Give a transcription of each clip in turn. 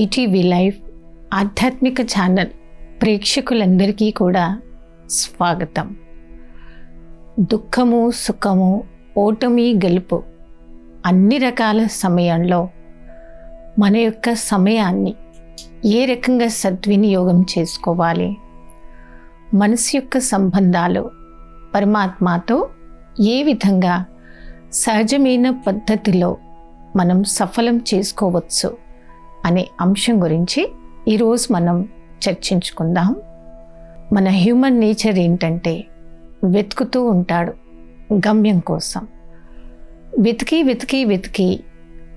ETV live ఆధ్యాత్మిక channel ప్రేక్షకులందరికీ కూడా స్వాగతం. దుఃఖము, సుఖము, ఓటమి, గెలుపు అన్ని రకాల సమయంలో మన యొక్క సమయాన్ని ఏ రకంగా సద్వినియోగం చేసుకోవాలి, మనసు యొక్క సంబంధాలు పరమాత్మతో ఏ విధంగా సహజమైన పద్ధతిలో మనం సఫలం చేసుకోవచ్చు అనే అంశం గురించి ఈరోజు మనం చర్చించుకుందాం. మన హ్యూమన్ నేచర్ ఏంటంటే వెతుకుతూ ఉంటాడు గమ్యం కోసం. వెతికి వెతికి వెతికి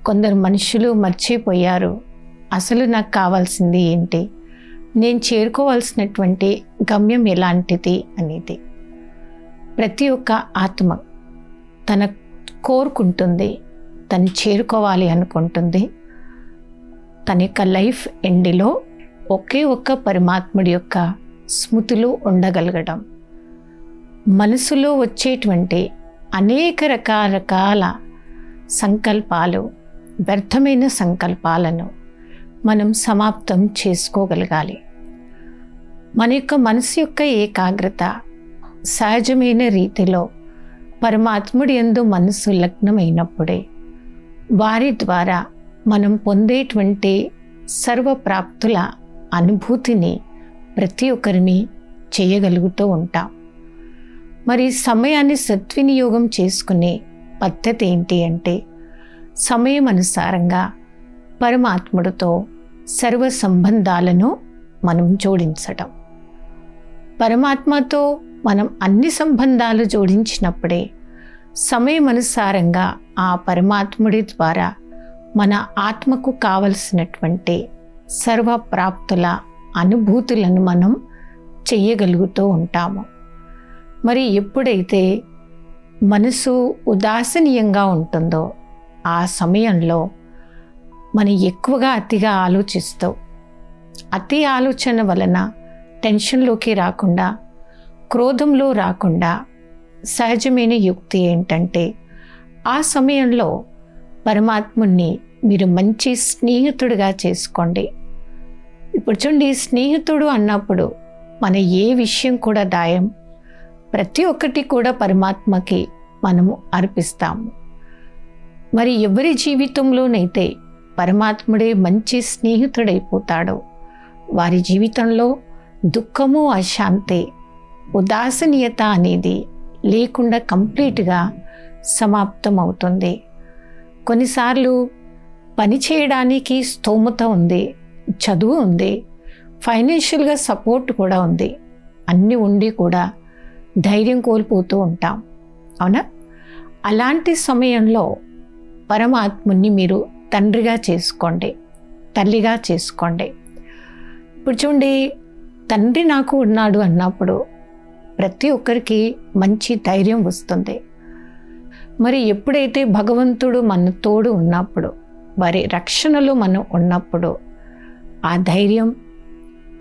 కొందరు మనుషులు మర్చిపోయారు అసలు నాకు కావాల్సింది ఏంటి, నేను చేరుకోవాల్సినటువంటి గమ్యం ఎలాంటిది అనేది. ప్రతి ఒక్క ఆత్మ తన కోరుకుంటుంది, తను చేరుకోవాలి అనుకుంటుంది. తన యొక్క లైఫ్ ఎండ్లో ఒకే ఒక్క పరమాత్ముడి యొక్క స్మృతిలో ఉండగలగడం. మనసులో వచ్చేటువంటి అనేక రకరకాల సంకల్పాలు, వ్యర్థమైన సంకల్పాలను మనం సమాప్తం చేసుకోగలగాలి. మన యొక్క మనసు యొక్క ఏకాగ్రత సహజమైన రీతిలో పరమాత్ముడి యందు మనసు లగ్నమైనప్పుడే వారి ద్వారా మనం పొందేటువంటి సర్వప్రాప్తుల అనుభూతిని ప్రతి ఒక్కరిని చేయగలుగుతూ ఉంటాం. మరి సమయాన్ని సద్వినియోగం చేసుకునే పద్ధతి ఏంటి అంటే సమయం అనుసారంగా పరమాత్ముడితో సర్వ సంబంధాలను మనం జోడించడం. పరమాత్మతో మనం అన్ని సంబంధాలు జోడించినప్పుడే సమయం అనుసారంగా ఆ పరమాత్ముడి ద్వారా మన ఆత్మకు కావలసినటువంటి సర్వప్రాప్తుల అనుభూతులను మనం చెయ్యగలుగుతూ ఉంటాము. మరి ఎప్పుడైతే మనసు ఉదాసనీయంగా ఉంటుందో ఆ సమయంలో మనం ఎక్కువగా అతిగా ఆలోచిస్తూ, అతి ఆలోచన వలన టెన్షన్లోకి రాకుండా, క్రోధంలో రాకుండా సహజమైన యుక్తి ఏంటంటే ఆ సమయంలో పరమాత్ముని మీరు మంచి స్నేహితుడిగా చేసుకోండి. ఇప్పుడు చూడండి, స్నేహితుడు అన్నప్పుడు మన ఏ విషయం కూడా దాయం, ప్రతి ఒక్కటి కూడా పరమాత్మకి మనము అర్పిస్తాము. మరి ఎవరి జీవితంలోనైతే పరమాత్ముడే మంచి స్నేహితుడైపోతాడో వారి జీవితంలో దుఃఖము, అశాంతి, ఉదాసనీయత అనేది లేకుండా కంప్లీట్గా సమాప్తం అవుతుంది. కొన్నిసార్లు పని చేయడానికి స్తోమత ఉంది, చదువు ఉంది, ఫైనాన్షియల్గా సపోర్ట్ కూడా ఉంది, అన్నీ ఉండి కూడా ధైర్యం కోల్పోతూ ఉంటాం, అవునా? అలాంటి సమయంలో పరమాత్ముని మీరు తండ్రిగా చేసుకోండి, తల్లిగా చేసుకోండి. ఇప్పుడు చూడండి, తండ్రి నాకు ఉన్నాడు అన్నప్పుడు ప్రతి ఒక్కరికి మంచి ధైర్యం వస్తుంది. మరి ఎప్పుడైతే భగవంతుడు మన తోడు ఉన్నప్పుడు, వారి రక్షణలో మనం ఉన్నప్పుడు ఆ ధైర్యం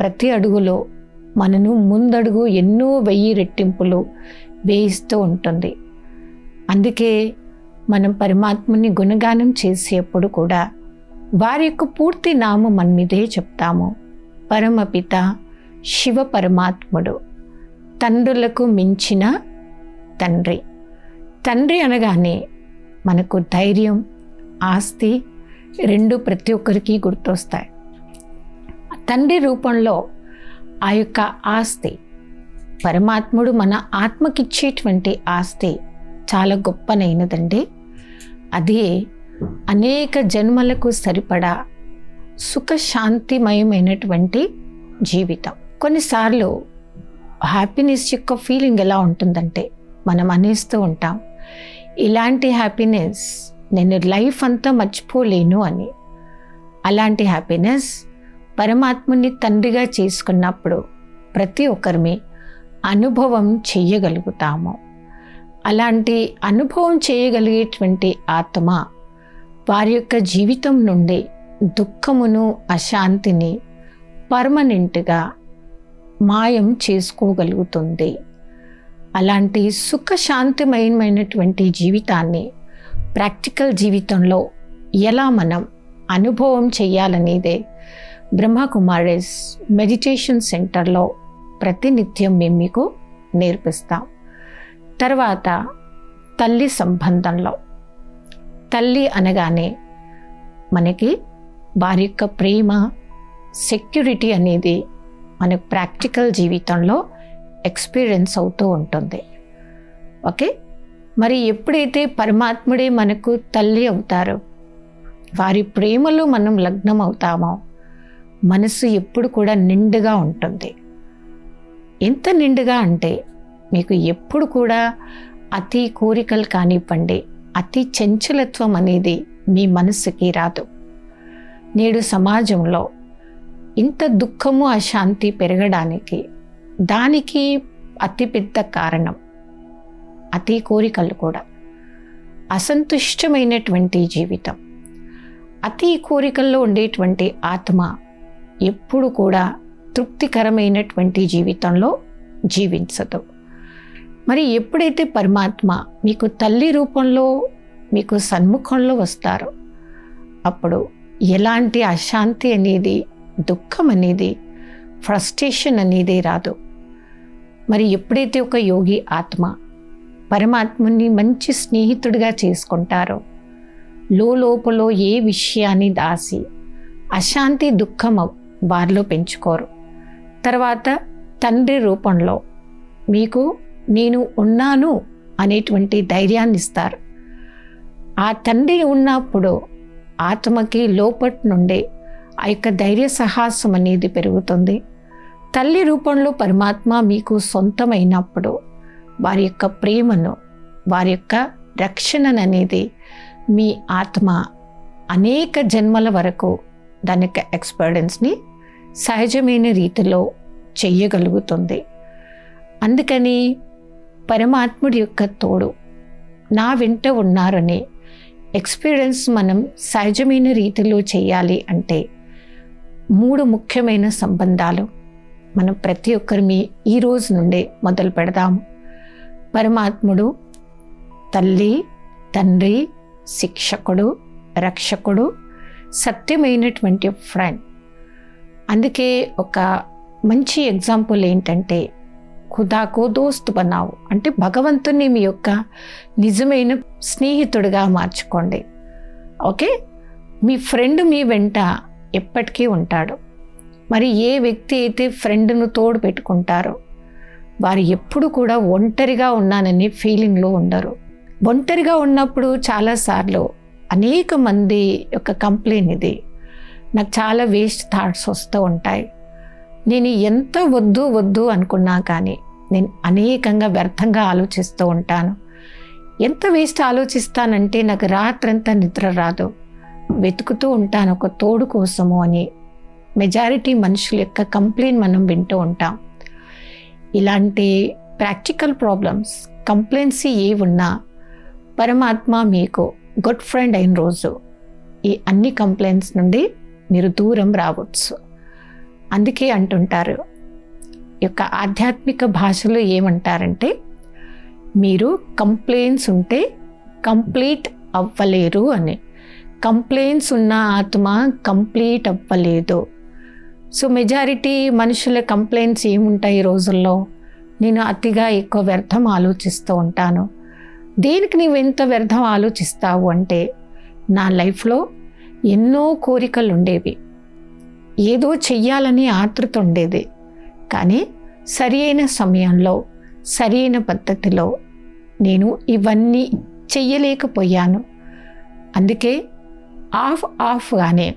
ప్రతి అడుగులో మనను ముందడుగు ఎన్నో 1000 రెట్టింపులు వేయిస్తూ ఉంటుంది. అందుకే మనం పరమాత్మని గుణగానం చేసేప్పుడు కూడా వారి యొక్క పూర్తి నామం మన మీదే చెప్తాము. పరమపిత శివ పరమాత్ముడు, తండ్రులకు మించిన తండ్రి. తండ్రి అనగానే మనకు ధైర్యం, ఆస్తి రెండు ప్రతి ఒక్కరికి గుర్తొస్తాయి. తండ్రి రూపంలో ఆ యొక్క ఆస్తి, పరమాత్ముడు మన ఆత్మకిచ్చేటువంటి ఆస్తి చాలా గొప్పనైనదండి. అదే అనేక జన్మలకు సరిపడా సుఖశాంతిమయమైనటువంటి జీవితం. కొన్నిసార్లు హ్యాపీనెస్ యొక్క ఫీలింగ్ ఎలా ఉంటుందంటే మనం అనేస్తూ ఉంటాం, ఇలాంటి హ్యాపీనెస్ నేను లైఫ్ అంతా మర్చిపోలేను అని. అలాంటి హ్యాపీనెస్ పరమాత్మని తండ్రిగా చేసుకున్నప్పుడు ప్రతి ఒక్కరిని అనుభవం చెయ్యగలుగుతాము. అలాంటి అనుభవం చేయగలిగేటువంటి ఆత్మ వారి యొక్క జీవితం నుండి దుఃఖమును, అశాంతిని పర్మనెంట్గా మాయం చేసుకోగలుగుతుంది. అలాంటి సుఖశాంతిమయమైనటువంటి జీవితాన్ని ప్రాక్టికల్ జీవితంలో ఎలా మనం అనుభవం చేయాలనేదే బ్రహ్మకుమారిస్ మెడిటేషన్ సెంటర్లో ప్రతినిత్యం మేము మీకు నేర్పిస్తాం. తర్వాత తల్లి సంబంధంలో, తల్లి అనగానే మనకి వారి యొక్క ప్రేమ, సెక్యూరిటీ అనేది మన ప్రాక్టికల్ జీవితంలో ఎక్స్పీరియన్స్ అవుతూ ఉంటుంది. ఓకే, మరి ఎప్పుడైతే పరమాత్ముడే మనకు తల్లి అవుతారో, వారి ప్రేమలో మనం లగ్నం అవుతామో, మనసు ఎప్పుడు కూడా నిండుగా ఉంటుంది. ఎంత నిండుగా అంటే మీకు ఎప్పుడు కూడా అతి కోరికలు కానివ్వండి, అతి చంచలత్వం అనేది మీ మనసుకి రాదు. నేడు సమాజంలో ఇంత దుఃఖము, అశాంతి పెరగడానికి దానికి అతిపెద్ద కారణం అతి కోరికలు కూడా. అసంతుష్టమైనటువంటి జీవితం, అతి కోరికల్లో ఉండేటువంటి ఆత్మ ఎప్పుడు కూడా తృప్తికరమైనటువంటి జీవితంలో జీవించదు. మరి ఎప్పుడైతే పరమాత్మ మీకు తల్లి రూపంలో మీకు సన్ముఖంలో వస్తారో, అప్పుడు ఎలాంటి అశాంతి అనేది, దుఃఖం అనేది, ఫ్రస్ట్రేషన్ అనేది రాదు. మరి ఎప్పుడైతే ఒక యోగి ఆత్మ పరమాత్మని మంచి స్నేహితుడిగా చేసుకుంటారో, లోపల ఏ విషయాన్ని దాసి అశాంతి, దుఃఖం వారిలో పెంచుకోరు. తర్వాత తండ్రి రూపంలో మీకు నేను ఉన్నాను అనేటువంటి ధైర్యాన్ని ఇస్తారు. ఆ తండ్రి ఉన్నప్పుడు ఆత్మకి లోపటి నుండే ఆ యొక్క ధైర్య సాహసం అనేది పెరుగుతుంది. తల్లి రూపంలో పరమాత్మ మీకు సొంతమైనప్పుడు వారి యొక్క ప్రేమను, వారి యొక్క రక్షణను అనేది మీ ఆత్మ అనేక జన్మల వరకు దాని యొక్క ఎక్స్పీరియన్స్ని సహజమైన రీతిలో చెయ్యగలుగుతుంది. అందుకని పరమాత్ముడి యొక్క తోడు నా వెంట ఉన్నారనే ఎక్స్పీరియన్స్ మనం సహజమైన రీతిలో చేయాలి అంటే 3 ముఖ్యమైన సంబంధాలు మనం ప్రతి ఒక్కరిని ఈ రోజు నుండే మొదలు పెడదాము. పరమాత్ముడు తల్లి, తండ్రి, శిక్షకుడు, రక్షకుడు, సత్యమైనటువంటి ఫ్రెండ్. అందుకే ఒక మంచి ఎగ్జాంపుల్ ఏంటంటే, ఖుదాకో దోస్త్ బనావు అంటే భగవంతుని మీ యొక్క నిజమైన స్నేహితుడిగా మార్చుకోండి. ఓకే, మీ ఫ్రెండ్ మీ వెంట ఎప్పటికీ ఉంటాడు. మరి ఏ వ్యక్తి అయితే ఫ్రెండ్ను తోడు పెట్టుకుంటారో వారు ఎప్పుడు కూడా ఒంటరిగా ఉన్నానని ఫీలింగ్లో ఉండరు. ఒంటరిగా ఉన్నప్పుడు చాలాసార్లు అనేక మంది యొక్క కంప్లైంట్ ఇది, నాకు చాలా వేస్ట్ థాట్స్ వస్తూ ఉంటాయి. నేను ఎంత వద్దు వద్దు అనుకున్నా కానీ నేను అనేకంగా వ్యర్థంగా ఆలోచిస్తూ ఉంటాను. ఎంత వేస్ట్ ఆలోచిస్తానంటే నాకు రాత్రంతా నిద్ర రాదు, వెతుకుతూ ఉంటాను ఒక తోడు కోసము అని మెజారిటీ మనుషుల యొక్క కంప్లైంట్ మనం వింటూ ఉంటాం. ఇలాంటి ప్రాక్టికల్ ప్రాబ్లమ్స్, కంప్లైంట్స్ ఏ ఉన్నా పరమాత్మ మీకు గుడ్ ఫ్రెండ్ అయిన రోజు ఈ అన్ని కంప్లైంట్స్ నుండి మీరు దూరం రావచ్చు. అందుకే అంటుంటారు, యొక్క ఆధ్యాత్మిక భాషలో ఏమంటారంటే, మీరు కంప్లైంట్స్ ఉంటే కంప్లీట్ అవ్వలేరు అని. కంప్లైంట్స్ ఉన్న ఆత్మ కంప్లీట్ అవ్వలేదు. సో మెజారిటీ మనుషుల కంప్లైంట్స్ ఏముంటాయి ఈ రోజుల్లో, నేను అతిగా ఎక్కువ వ్యర్థం ఆలోచిస్తూ ఉంటాను. దేనికి నీవు ఎంత వ్యర్థం ఆలోచిస్తావు అంటే, నా లైఫ్లో ఎన్నో కోరికలు ఉండేవి, ఏదో చెయ్యాలని ఆతృత ఉండేది, కానీ సరి అయిన సమయంలో సరి అయిన పద్ధతిలో నేను ఇవన్నీ చెయ్యలేకపోయాను. అందుకే ఆఫ్గానే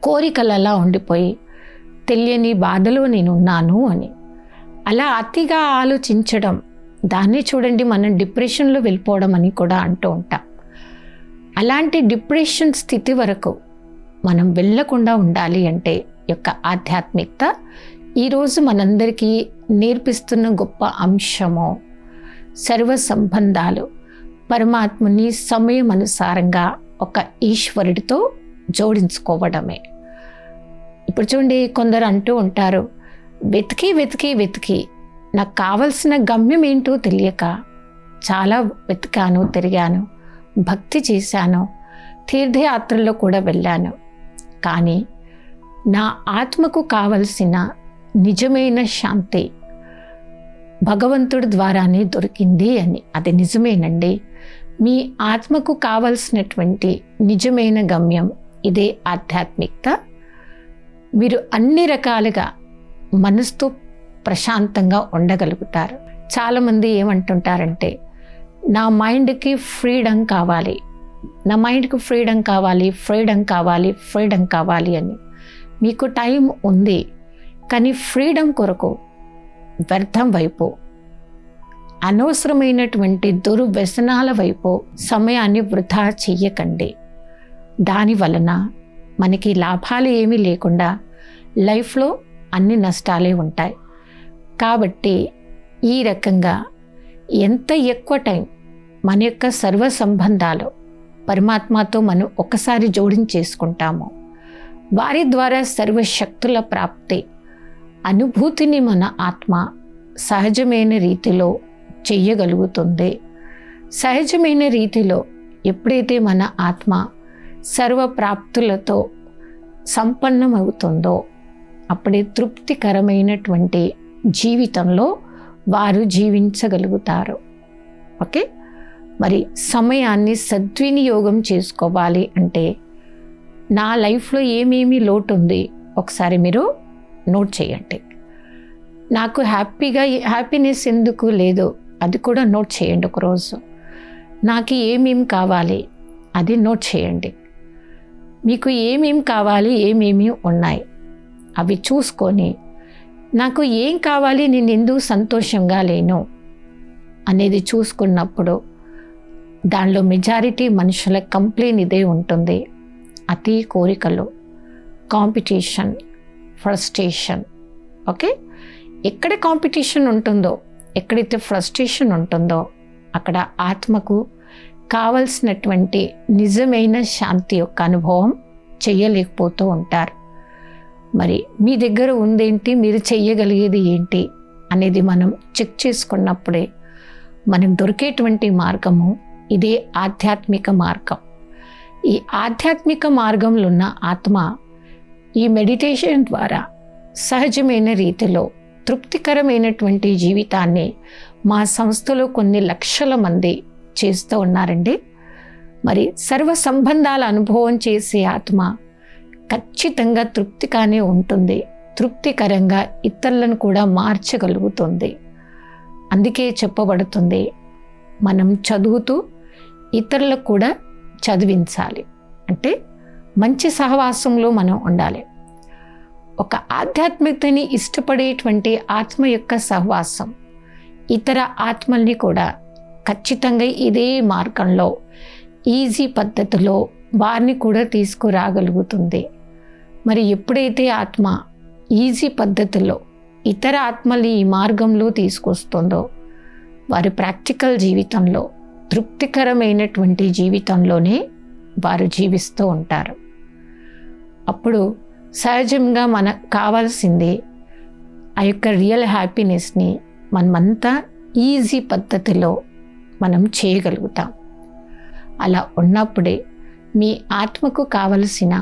కోరికలు అలా ఉండిపోయి తెలియని బాధలో నేనున్నాను అని. అలా అతిగా ఆలోచించడం, దాన్ని చూడండి మనం డిప్రెషన్లో వెళ్ళిపోవడం అని కూడా అంటూ ఉంటాం. అలాంటి డిప్రెషన్ స్థితి వరకు మనం వెళ్ళకుండా ఉండాలి అంటే యొక్క ఆధ్యాత్మికత ఈరోజు మనందరికీ నేర్పిస్తున్న గొప్ప అంశము సర్వ సంబంధాలు పరమాత్మని సమయం అనుసారంగా ఒక ఈశ్వరుడితో జోడించుకోవడమే. ఇప్పుడు చూడండి, కొందరు అంటూ ఉంటారు, వెతికి వెతికి వెతికి నాకు కావలసిన గమ్యం ఏంటో తెలియక చాలా వెతికాను, తిరిగాను, భక్తి చేశాను, తీర్థయాత్రల్లో కూడా వెళ్ళాను, కానీ నా ఆత్మకు కావలసిన నిజమైన శాంతి భగవంతుడి ద్వారానే దొరికింది అని. అది నిజమేనండి. మీ ఆత్మకు కావలసినటువంటి నిజమైన గమ్యం ఇదే ఆధ్యాత్మికత. మీరు అన్ని రకాలుగా మనసుతో ప్రశాంతంగా ఉండగలుగుతారు. చాలామంది ఏమంటుంటారంటే, నా మైండ్కి ఫ్రీడమ్ కావాలి, నా మైండ్కి ఫ్రీడమ్ కావాలి, ఫ్రీడమ్ కావాలి, ఫ్రీడమ్ కావాలి అని. మీకు టైం ఉంది, కానీ ఫ్రీడమ్ కొరకు వ్యర్థం వైపు, అనవసరమైనటువంటి దుర్వ్యసనాల వైపు సమయాన్ని వృధా చెయ్యకండి. దాని వలన మనకి లాభాలు ఏమీ లేకుండా లైఫ్లో అన్ని నష్టాలే ఉంటాయి. కాబట్టి ఈ రకంగా ఎంత ఎక్కువ టైం మన యొక్క సర్వ సంబంధాలు పరమాత్మతో మనం ఒకసారి జోడించేసుకుంటామో, వారి ద్వారా సర్వశక్తుల ప్రాప్తి అనుభూతిని మన ఆత్మ సహజమైన రీతిలో చెయ్యగలుగుతుంది. సహజమైన రీతిలో ఎప్పుడైతే మన ఆత్మ సర్వ ప్రాప్తులతో సంపన్నమవుతుందో అప్పుడే తృప్తికరమైనటువంటి జీవితంలో వారు జీవించగలుగుతారు. ఓకే, మరి సమయాన్ని సద్వినియోగం చేసుకోవాలి అంటే నా లైఫ్లో ఏమేమి లోటు ఉంది ఒకసారి మీరు నోట్ చేయండి. నాకు హ్యాపీనెస్ ఎందుకు లేదు అది కూడా నోట్ చేయండి ఒకరోజు. నాకు ఏమేమి కావాలి అది నోట్ చేయండి. మీకు ఏమేమి కావాలి, ఏమేమి ఉన్నాయి అవి చూసుకొని, నాకు ఏం కావాలి, నేను ఎందుకు సంతోషంగా లేను అనేది చూసుకున్నప్పుడు దానిలో మెజారిటీ మనుషుల కంప్లైంట్ ఇదే ఉంటుంది. అతి కోరికలు, కాంపిటీషన్, ఫ్రస్ట్రేషన్. ఓకే, ఎక్కడ కాంపిటీషన్ ఉంటుందో, ఎక్కడైతే ఫ్రస్ట్రేషన్ ఉంటుందో అక్కడ ఆత్మకు కావలసినటువంటి నిజమైన శాంతి యొక్క అనుభవం చెయ్యలేకపోతూ ఉంటారు. మరి మీ దగ్గర ఉందేంటి, మీరు చెయ్యగలిగేది ఏంటి అనేది మనం చెక్ చేసుకున్నప్పుడే మనకు దొరికేటువంటి మార్గము ఇదే ఆధ్యాత్మిక మార్గం. ఈ ఆధ్యాత్మిక మార్గంలో ఉన్న ఆత్మ ఈ మెడిటేషన్ ద్వారా సహజమైన రీతిలో తృప్తికరమైనటువంటి జీవితాన్ని మా సంస్థలో కొన్ని లక్షల మంది చేస్తూ ఉన్నారండి. మరి సర్వ సంబంధాల అనుభవం చేసే ఆత్మ ఖచ్చితంగా తృప్తిగానే ఉంటుంది, తృప్తికరంగా ఇతరులను కూడా మార్చగలుగుతుంది. అందుకే చెప్పబడుతుంది, మనం చదువుతూ ఇతరులకు కూడా చదివించాలి. అంటే మంచి సహవాసంలో మనం ఉండాలి. ఒక ఆధ్యాత్మికతని ఇష్టపడేటువంటి ఆత్మ యొక్క సహవాసం ఇతర ఆత్మల్ని కూడా ఖచ్చితంగా ఇదే మార్గంలో, ఈజీ పద్ధతిలో వారిని కూడా తీసుకురాగలుగుతుంది. మరి ఎప్పుడైతే ఆత్మ ఈజీ పద్ధతిలో ఇతర ఆత్మల్ని ఈ మార్గంలో తీసుకొస్తుందో వారి ప్రాక్టికల్ జీవితంలో తృప్తికరమైనటువంటి జీవితంలోనే వారు జీవిస్తూ ఉంటారు. అప్పుడు సహజంగా మనకు కావాల్సింది ఆ యొక్క రియల్ హ్యాపీనెస్ని మనమంతా ఈజీ పద్ధతిలో మనం చేయగలుగుతాం. అలా ఉన్నప్పుడే మీ ఆత్మకు కావలసిన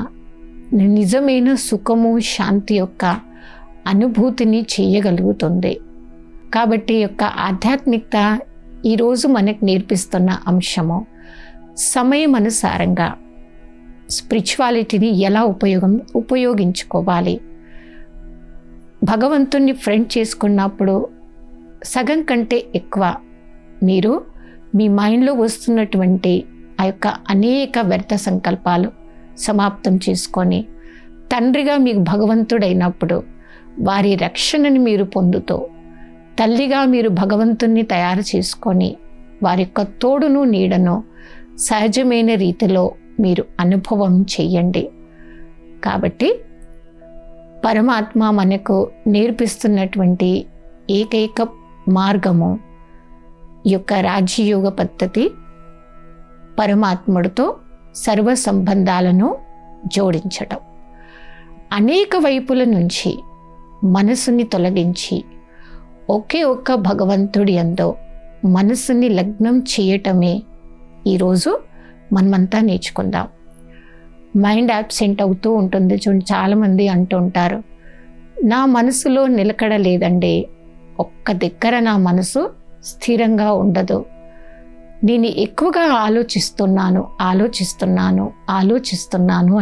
నిజమైన సుఖము, శాంతి యొక్క అనుభూతిని చేయగలుగుతుంది. కాబట్టి యొక్క ఆధ్యాత్మికత ఈరోజు మనకు నేర్పిస్తున్న అంశము సమయం అనుసారంగా స్పిరిచువాలిటీని ఎలా ఉపయోగించుకోవాలి. భగవంతుణ్ణి ఫ్రెండ్ చేసుకున్నప్పుడు సగం కంటే ఎక్కువ మీరు మీ మైండ్లో వస్తున్నటువంటి ఆ యొక్క అనేక వ్యర్థ సంకల్పాలు సమాప్తం చేసుకొని తండ్రిగా మీకు భగవంతుడైనప్పుడు వారి రక్షణని మీరు పొందుతూ, తల్లిగా మీరు భగవంతుణ్ణి తయారు చేసుకొని వారి యొక్క తోడును నీడను సహజమైన రీతిలో మీరు అనుభవం చెయ్యండి. కాబట్టి పరమాత్మ మనకు నేర్పిస్తున్నటువంటి ఏకైక మార్గము ఈ యొక్క రాజయోగ పద్ధతి, పరమాత్ముడితో సర్వ సంబంధాలను జోడించటం. అనేక వైపుల నుంచి మనసుని తొలగించి ఒకే ఒక్క భగవంతుడి యందు మనసుని లగ్నం చేయటమే ఈరోజు మనమంతా నేర్చుకుందాం. మైండ్ యాబ్సెంట్ అవుతూ ఉంటుంది. చూడండి, చాలామంది అంటూ ఉంటారు, నా మనసులో నిలకడ లేదండి, ఒక్క దగ్గర నా మనసు స్థిరంగా ఉండదు, నేను ఎక్కువగా ఆలోచిస్తున్నాను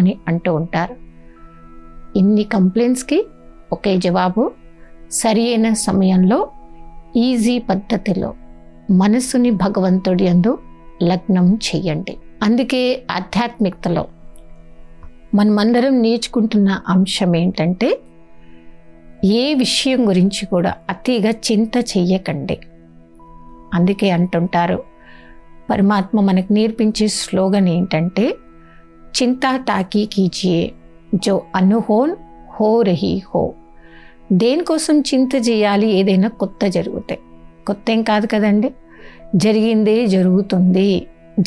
అని అంటూ ఉంటారు. ఇన్ని కంప్లైంట్స్కి ఒకే జవాబు, సరి అయిన సమయంలో ఈజీ పద్ధతిలో మనసుని భగవంతుడి యందు లగ్నం చెయ్యండి. అందుకే ఆధ్యాత్మికతలో మనమందరం నేర్చుకుంటున్న అంశం ఏంటంటే, ఏ విషయం గురించి కూడా అతిగా చింత చెయ్యకండి. అందుకే అంటుంటారు, పరమాత్మ మనకు నేర్పించే స్లోగన్ ఏంటంటే, చింతా తాకీ కీజియే జో అనుహోన్ హో రహీ హో. దేనికోసం చింత చేయాలి? ఏదైనా కొత్త జరిగితే. కొత్త ఏం కాదు కదండి, జరిగిందే జరుగుతుంది,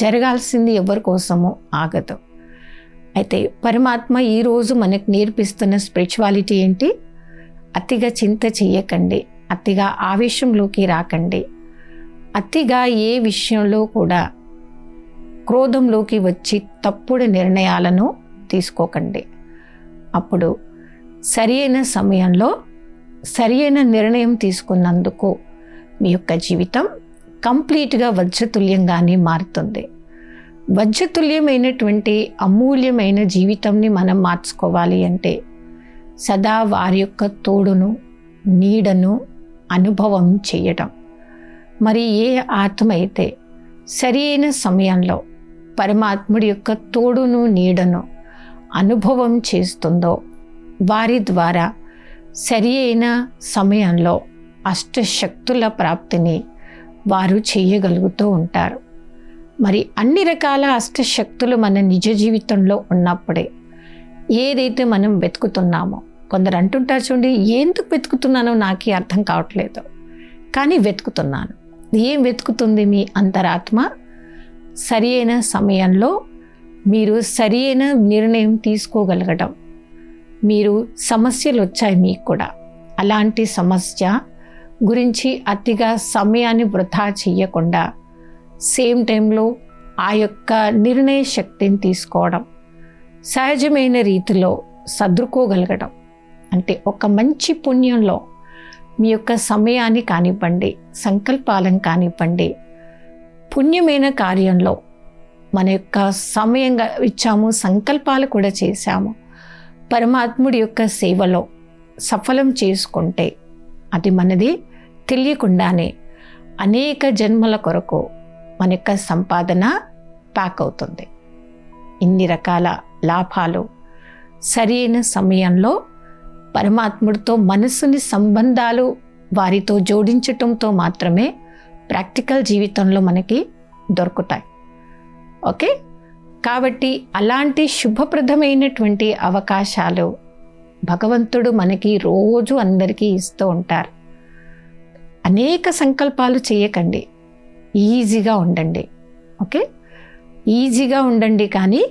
జరగాల్సింది ఎవరి కోసమో ఆగదు. అయితే పరమాత్మ ఈరోజు మనకు నేర్పిస్తున్న స్పిరిచువాలిటీ ఏంటి? అతిగా చింత చెయ్యకండి, అతిగా ఆవేశంలోకి రాకండి, అతిగా ఏ విషయంలో కూడా క్రోధంలోకి వచ్చి తప్పుడు నిర్ణయాలను తీసుకోకండి. అప్పుడు సరి అయిన సమయంలో సరి అయిన నిర్ణయం తీసుకున్నందుకు మీ యొక్క జీవితం కంప్లీట్గా వజ్రతుల్యంగానే మారుతుంది. వజ్రతుల్యమైనటువంటి అమూల్యమైన జీవితంని మనం మార్చుకోవాలి అంటే సదా వారి యొక్క తోడును నీడను అనుభవం చేయటం. మరి ఏ ఆత్మ అయితే సరి అయిన సమయంలో పరమాత్ముడి యొక్క తోడును నీడను అనుభవం చేస్తుందో వారి ద్వారా సరి అయిన సమయంలో అష్టశక్తుల ప్రాప్తిని వారు చేయగలుగుతూ ఉంటారు. మరి అన్ని రకాల అష్టశక్తులు మన నిజ జీవితంలో ఉన్నప్పుడే ఏదైతే మనం వెతుకుతున్నామో, కొందరు అంటుంటారు చూడండి, ఎందుకు వెతుకుతున్నానో నాకే అర్థం కావట్లేదు, కానీ వెతుకుతున్నాను. ఏం వెతుకుతుంది మీ అంతరాత్మ? సరి అయిన సమయంలో మీరు సరి అయిన నిర్ణయం తీసుకోగలగడం. మీరు సమస్యలు వచ్చాయి మీకు కూడా, అలాంటి సమస్య గురించి అతిగా సమయాన్ని వృధా చెయ్యకుండా సేమ్ టైంలో ఆ యొక్క నిర్ణయ శక్తిని తీసుకోవడం, సహజమైన రీతిలో సర్దుకోగలగడం. అంటే ఒక మంచి పుణ్యంలో మీ యొక్క సమయాన్ని కానివ్వండి, సంకల్పాలను కానివ్వండి, పుణ్యమైన కార్యంలో మన యొక్క సమయంగా ఇచ్చాము, సంకల్పాలు కూడా చేశాము, పరమాత్ముడి యొక్క సేవలో సఫలం చేసుకుంటే అది మనది తెలియకుండానే అనేక జన్మల కొరకు మన యొక్క సంపాదన ప్యాక్ అవుతుంది. ఇన్ని రకాల లాభాలు సరి అయిన సమయంలో పరమాత్ముడితో మనసుని సంబంధాలు వారితో జోడించటంతో మాత్రమే ప్రాక్టికల్ జీవితంలో మనకి దొరుకుతాయి. ఓకే, కాబట్టి అలాంటి శుభప్రదమైనటువంటి అవకాశాలు భగవంతుడు మనకి రోజు అందరికీ ఇస్తూ ఉంటారు. అనేక సంకల్పాలు చేయకండి, ఈజీగా ఉండండి. ఓకే, ఈజీగా ఉండండి, కానీ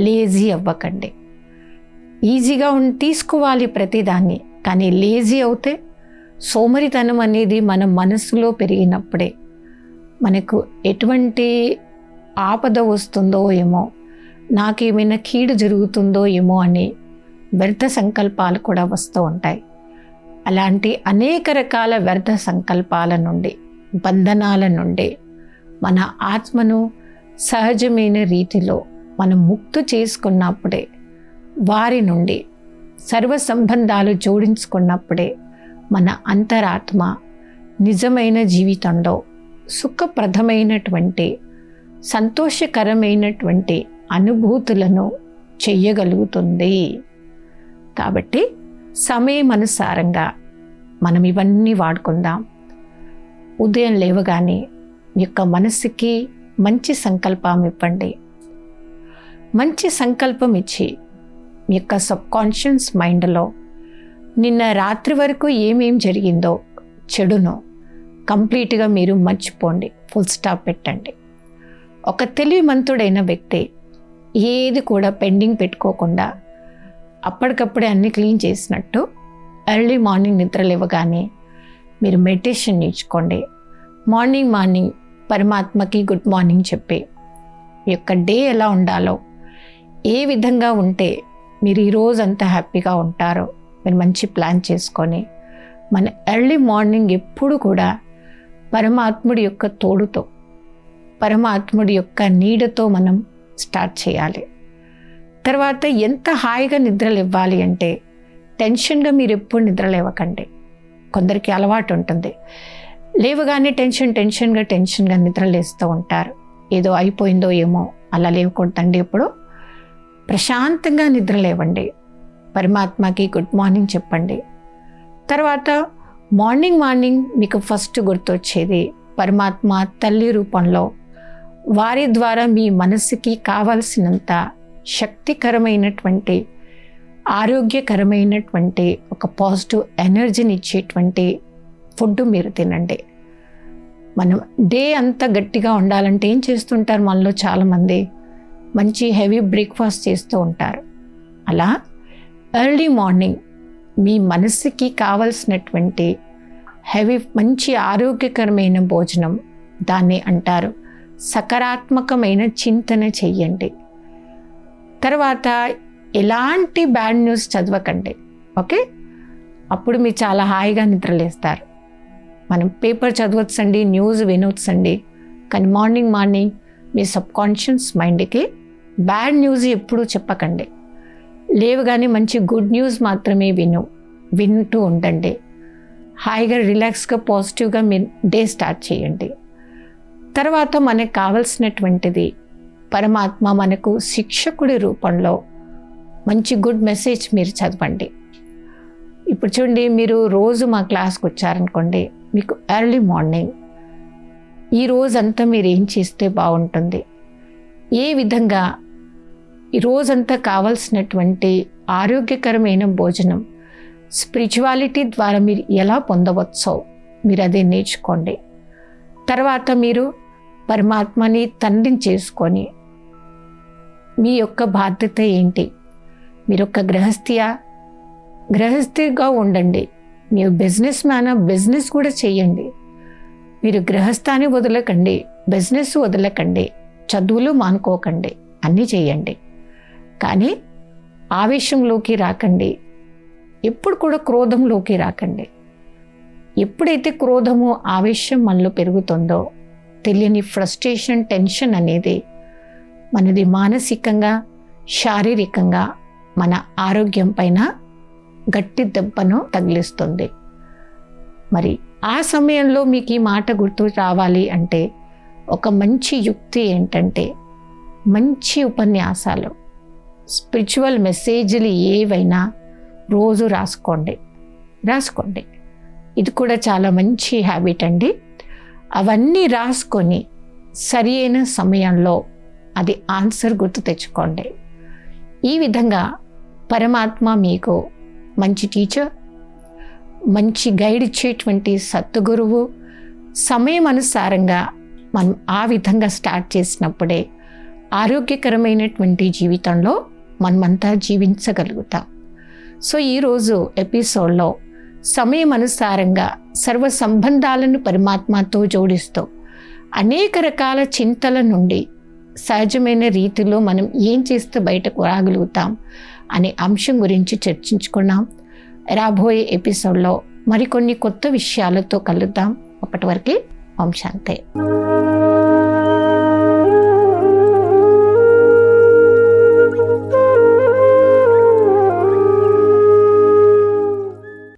లేజీ అవ్వకండి. ఈజీగా తీసుకోవాలి ప్రతిదాన్ని, కానీ లేజీ అవుతే సోమరితనం అనేది మన మనసులో పెరిగినప్పుడే మనకు ఎటువంటి ఆపద వస్తుందో ఏమో, నాకేమైనా కీడు జరుగుతుందో ఏమో అని వ్యర్థ సంకల్పాలు కూడా వస్తూ ఉంటాయి. అలాంటి అనేక రకాల వ్యర్థ సంకల్పాల నుండి, బంధనాల నుండి మన ఆత్మను సహజమైన రీతిలో మనం ముక్తు చేసుకున్నప్పుడే, వారి నుండి సర్వ సంబంధాలు జోడించుకున్నప్పుడే మన అంతరాత్మ నిజమైన జీవితంలో సుఖప్రదమైనటువంటి సంతోషకరమైనటువంటి అనుభూతులను చెయ్యగలుగుతుంది. కాబట్టి సమయం అనుసారంగా మనం ఇవన్నీ వాడుకుందాం. ఉదయం లేవగానే మీ యొక్క మనసుకి మంచి సంకల్పం ఇవ్వండి. మంచి సంకల్పం ఇచ్చి మీ యొక్క సబ్కాన్షియస్ మైండ్లో నిన్న రాత్రి వరకు ఏమేం జరిగిందో చెడును కంప్లీట్గా మీరు మర్చిపోండి, ఫుల్ స్టాప్ పెట్టండి. ఒక తెలివిమంతుడైన వ్యక్తి ఏది కూడా పెండింగ్ పెట్టుకోకుండా అప్పటికప్పుడే అన్నీ క్లీన్ చేసినట్టు ఎర్లీ మార్నింగ్ నిద్ర లేవగానే మీరు మెడిటేషన్ నేర్చుకోండి. మార్నింగ్ పరమాత్మకి గుడ్ మార్నింగ్ చెప్పి మీ యొక్క డే ఎలా ఉండాలో, ఏ విధంగా ఉంటే మీరు ఈరోజు అంతా హ్యాపీగా ఉంటారో మీరు మంచి ప్లాన్ చేసుకొని మన ఎర్లీ మార్నింగ్ ఎప్పుడు కూడా పరమాత్ముడి యొక్క తోడుతో, పరమాత్ముడి యొక్క నీడతో మనం స్టార్ట్ చేయాలి. తర్వాత ఎంత హాయిగా నిద్రలు ఇవ్వాలి అంటే టెన్షన్గా మీరు ఎప్పుడు నిద్ర లేవకండి. కొందరికి అలవాటు ఉంటుంది, లేవగానే టెన్షన్గా నిద్రలేస్తూ ఉంటారు. ఏదో అయిపోయిందో ఏమో అలా లేవకూడదండి. ఎప్పుడు ప్రశాంతంగా నిద్ర లేవండి. పరమాత్మకి గుడ్ మార్నింగ్ చెప్పండి. తర్వాత మార్నింగ్ మీకు ఫస్ట్ గుర్తొచ్చేది పరమాత్మ తల్లి రూపంలో వారి ద్వారా మీ మనసుకి కావాల్సినంత శక్తికరమైనటువంటి, ఆరోగ్యకరమైనటువంటి ఒక పాజిటివ్ ఎనర్జీని ఇచ్చేటువంటి ఫుడ్ మీరు తినండి. మనం డే అంతా గట్టిగా ఉండాలంటే ఏం చేస్తుంటారు మనలో చాలామంది? మంచి హెవీ బ్రేక్ఫాస్ట్ చేస్తూ ఉంటారు. అలా ఎర్లీ మార్నింగ్ మీ మనసుకి కావలసినటువంటి హెవీ మంచి ఆరోగ్యకరమైన భోజనం, దాన్ని అంటారు సకారాత్మకమైన చింతన చెయ్యండి. తర్వాత ఎలాంటి బ్యాడ్ న్యూస్ చదవకండి. ఓకే, అప్పుడు మీరు చాలా హాయిగా నిద్రలేస్తారు. మనం పేపర్ చదవచ్చండి, న్యూస్ వినొచ్చండి, కానీ మార్నింగ్ మీ సబ్కాన్షియస్ మైండ్కి బ్యాడ్ న్యూస్ ఎప్పుడూ చెప్పకండి. లేవగానే మంచి గుడ్ న్యూస్ మాత్రమే వింటూ ఉండండి. హాయిగా రిలాక్స్గా పాజిటివ్గా మీరు డే స్టార్ట్ చేయండి. తర్వాత మనకు కావలసినటువంటిది పరమాత్మ మనకు శిక్షకుడి రూపంలో మంచి గుడ్ మెసేజ్ మీరు చదవండి. ఇప్పుడు చూడండి, మీరు రోజు మా క్లాస్కి వచ్చారనుకోండి, మీకు ఎర్లీ మార్నింగ్ ఈ రోజంతా మీరు ఏం చేస్తే బాగుంటుంది, ఏ విధంగా ఈ రోజంతా కావాల్సినటువంటి ఆరోగ్యకరమైన భోజనం స్పిరిచువాలిటీ ద్వారా మీరు ఎలా పొందవచ్చో మీరు అదే నేర్చుకోండి. తర్వాత మీరు పరమాత్మని తండ్రిని చేసుకొని మీ యొక్క బాధ్యత ఏంటి, మీరు ఒక గృహస్థిగా ఉండండి. మీరు బిజినెస్ బిజినెస్ కూడా చేయండి. మీరు గృహస్థాన్ని వదలకండి, బిజినెస్ వదలకండి, చదువులు మానుకోకండి, అన్నీ చేయండి. కానీ ఆవేశంలోకి రాకండి, ఎప్పుడు కూడా క్రోధంలోకి రాకండి. ఎప్పుడైతే క్రోధము ఆవేశం మనలో పెరుగుతుందో తెలియని ఫ్రస్ట్రేషన్, టెన్షన్ అనేది మనది మానసికంగా, శారీరకంగా మన ఆరోగ్యం పైన గట్టి దెబ్బను తగిలిస్తుంది. మరి ఆ సమయంలో మీకు ఈ మాట గుర్తు రావాలి అంటే ఒక మంచి యుక్తి ఏంటంటే మంచి ఉపన్యాసాలు, స్పిరిచువల్ మెసేజ్లు ఏవైనా రోజు రాసుకోండి. ఇది కూడా చాలా మంచి హ్యాబిట్ అండి. అవన్నీ రాసుకొని సరి అయిన సమయంలో అది ఆన్సర్ గుర్తు తెచ్చుకోండి. ఈ విధంగా పరమాత్మ మీకు మంచి టీచర్, మంచి గైడ్ ఇచ్చేటువంటి సద్గురువు, సమయం అనుసారంగా మనం ఆ విధంగా స్టార్ట్ చేసినప్పుడే ఆరోగ్యకరమైనటువంటి జీవితంలో మనమంతా జీవించగలుగుతాం. సో ఈరోజు ఎపిసోడ్లో సమయం అనుసారంగా సర్వ సంబంధాలను పరమాత్మతో జోడిస్తూ అనేక రకాల చింతల నుండి సహజమైన రీతిలో మనం ఏం చేస్తే బయటకు రాగలుగుతాం అనే అంశం గురించి చర్చించుకున్నాం. రాబోయే ఎపిసోడ్లో మరికొన్ని కొత్త విషయాలతో కలుద్దాం. అప్పటి వరకు ఓం శాంతి.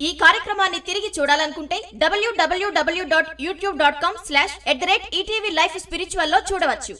ఈ కార్యక్రమాన్ని తిరిగి చూడాలనుకుంటే www.youtube.com/ETV Life Spiritual లో చూడవచ్చు.